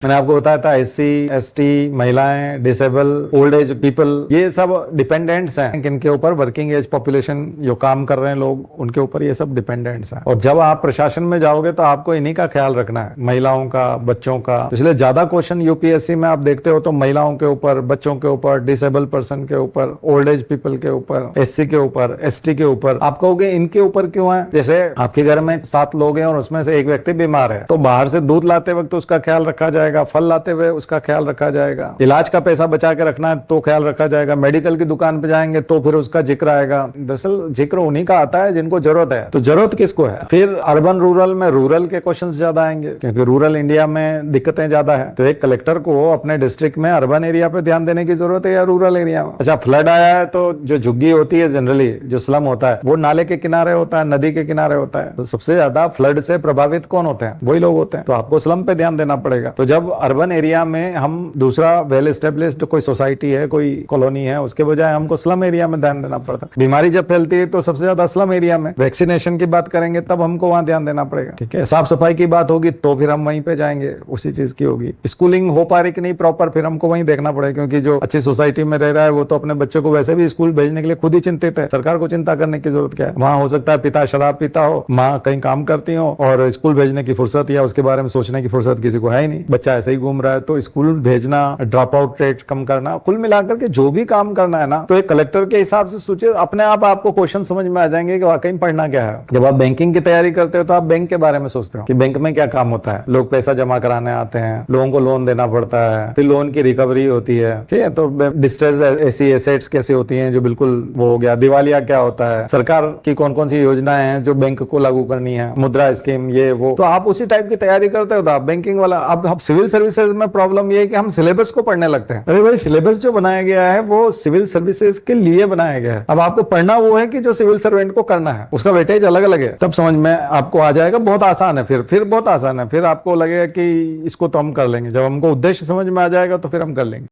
मैंने आपको बताया था SC ST महिलाएं, डिसेबल, ओल्ड एज पीपल, ये सब डिपेंडेंट्स हैं किनके ऊपर, वर्किंग एज पॉपुलेशन जो काम कर रहे हैं लोग, उनके ऊपर ये सब डिपेंडेंट्स हैं। और जब आप प्रशासन में जाओगे तो आपको इन्हीं का ख्याल रखना है, महिलाओं का, बच्चों का। इसलिए ज्यादा क्वेश्चन यूपीएससी में आप देखते हो तो महिलाओं के ऊपर, बच्चों के ऊपर, डिसेबल पर्सन के ऊपर, ओल्ड एज पीपल के ऊपर, SC के ऊपर, ST के ऊपर। आप कहोगे इनके ऊपर क्यों है? जैसे आपके घर में 7 लोग हैं और उसमें से एक व्यक्ति बीमार है, तो बाहर से दूध लाते वक्त उसका ख्याल रखा जाएगा, फल लाते हुए उसका ख्याल रखा जाएगा, इलाज का पैसा बचा के रखना है तो ख्याल रखा जाएगा, मेडिकल की दुकान पे जाएंगे तो फिर उसका जिक्र आएगा। दरअसल जिक्र उन्हीं का आता है जिनको जरूरत है। तो जरूरत किसको है? फिर अर्बन रूरल में रूरल के क्वेश्चंस ज्यादा आएंगे क्योंकि रूरल इंडिया में दिक्कतें ज्यादा है। तो एक कलेक्टर को अपने डिस्ट्रिक्ट में अर्बन एरिया पे ध्यान देने की जरूरत है या रूरल एरिया में? अच्छा, फ्लड आया है तो जो झुग्गी होती है, जनरली जो स्लम होता है वो नाले के किनारे होता है, नदी के किनारे होता है। तो सबसे ज्यादा फ्लड से प्रभावित कौन होते हैं? वही लोग होते हैं। तो आपको स्लम पे ध्यान देना पड़ेगा। तो जब अर्बन एरिया में हम दूसरा वेल एस्टेब्लिश्ड कोई सोसाइटी है, कोई कॉलोनी है, उसके बजाय हमको स्लम एरिया में ध्यान देना पड़ता है। बीमारी जब फैलती है तो सबसे ज्यादा स्लम एरिया में। वैक्सीनेशन की बात करेंगे तब हमको वहां ध्यान देना पड़ेगा, ठीक है। साफ सफाई की बात होगी तो फिर हम वहीं पे जाएंगे, उसी चीज की होगी। स्कूलिंग हो पा रही कि नहीं प्रॉपर, फिर हमको वहीं देखना पड़ेगा क्योंकि जो अच्छी सोसाइटी में रह रहा है वो तो अपने बच्चों को वैसे भी स्कूल भेजने के लिए खुद ही चिंतित है। सरकार को चिंता करने की जरूरत क्या है? वहां हो सकता है पिता शराब पीता हो, माँ कहीं काम करती हो और स्कूल भेजने की फुर्सत या उसके बारे में सोचने की फुर्सत किसी को है ही नहीं। बच्चा ऐसे ही घूम रहा है, तो स्कूल भेजना, ड्रॉप आउट रेट कम करना, कुल मिलाकर के जो भी काम करना है ना, तो एक कलेक्टर के हिसाब से सोचिए, अपने आप आपको क्वेश्चन समझ में आ जाएंगे कि वाकई में पढ़ना क्या है। जब आप बैंकिंग की तैयारी करते हो तो आप बैंक के बारे में सोचते हो कि बैंक में क्या काम होता है। लोग पैसा जमा कराने आते हैं, लोगों को लोन देना पड़ता है, फिर लोन की रिकवरी होती है, ठीक है। तो डिस्ट्रेस ऐसी एसेट्स कैसी होती हैं जो बिल्कुल वो हो गया, दिवालिया क्या होता है, सरकार की कौन कौन सी योजनाएं हैं जो बैंक को लागू करनी है, मुद्रा स्कीम, ये वो। तो आप उसी टाइप की तैयारी करते हो तो आप बैंकिंग वाला। अब सिविल सर्विसेज में प्रॉब्लम ये है कि हम सिलेबस को पढ़ने लगते हैं। अरे भाई, सिलेबस जो बनाया गया है वो सिविल सर्विसेज के लिए बनाया गया है। अब आपको पढ़ना वो है कि जो सिविल सर्वेंट को करना है, उसका वेटेज अलग अलग है। तब समझ में आपको आ जाएगा। बहुत आसान है, फिर बहुत आसान है। फिर आपको लगेगा कि इसको तो हम कर लेंगे। जब हमको उद्देश्य समझ में आ जाएगा तो फिर हम कर लेंगे।